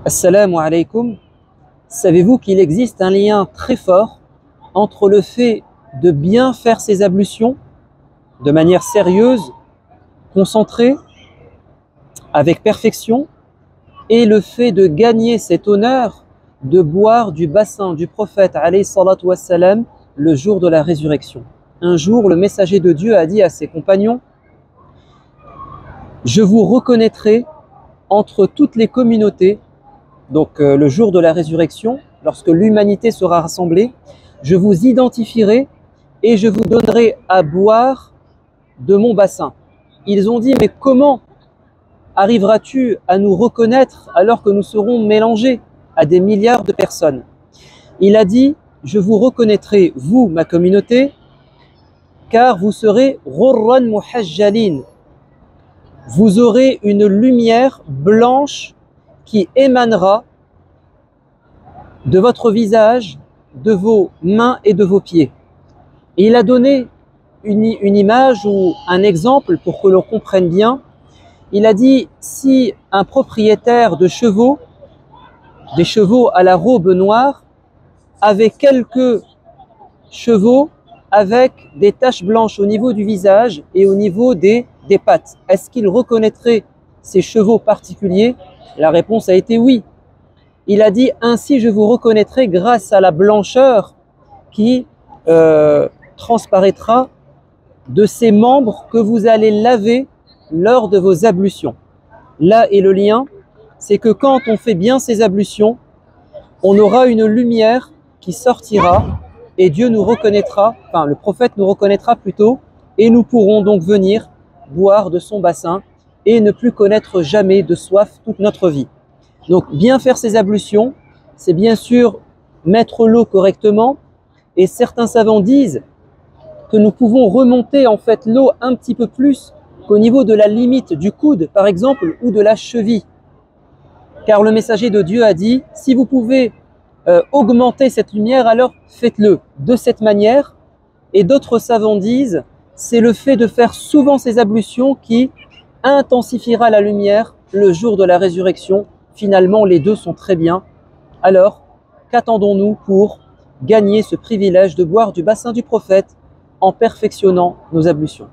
Assalamu alaikum. Savez-vous qu'il existe un lien très fort entre le fait de bien faire ses ablutions de manière sérieuse, concentrée, avec perfection, et le fait de gagner cet honneur de boire du bassin du prophète alayhi salatu wassalam le jour de la résurrection. Un jour, le messager de Dieu a dit à ses compagnons: je vous reconnaîtrai entre toutes les communautés. Donc le jour de la résurrection, lorsque l'humanité sera rassemblée, je vous identifierai et je vous donnerai à boire de mon bassin. Ils ont dit: mais comment arriveras-tu à nous reconnaître alors que nous serons mélangés à des milliards de personnes? Il a dit: je vous reconnaîtrai, vous, ma communauté, car vous serez ghurran muhajjalin. Vous aurez une lumière blanche qui émanera de votre visage, de vos mains et de vos pieds. Et il a donné une image ou un exemple pour que l'on comprenne bien. Il a dit: si un propriétaire de chevaux, des chevaux à la robe noire, avait quelques chevaux avec des taches blanches au niveau du visage et au niveau des pattes, est-ce qu'il reconnaîtrait ces chevaux particuliers? La réponse a été oui. Il a dit: ainsi je vous reconnaîtrai grâce à la blancheur qui transparaîtra de ces membres que vous allez laver lors de vos ablutions. Là est le lien, c'est que quand on fait bien ces ablutions, on aura une lumière qui sortira et Dieu nous reconnaîtra, enfin le prophète nous reconnaîtra plutôt, et nous pourrons donc venir boire de son bassin et ne plus connaître jamais de soif toute notre vie. Donc bien faire ses ablutions, c'est bien sûr mettre l'eau correctement, et certains savants disent que nous pouvons remonter en fait l'eau un petit peu plus qu'au niveau de la limite du coude par exemple, ou de la cheville, car le messager de Dieu a dit: si vous pouvez augmenter cette lumière, alors faites-le de cette manière. Et d'autres savants disent: c'est le fait de faire souvent ces ablutions qui intensifiera la lumière le jour de la résurrection. Finalement, les deux sont très bien. Alors, qu'attendons-nous pour gagner ce privilège de boire du bassin du prophète en perfectionnant nos ablutions?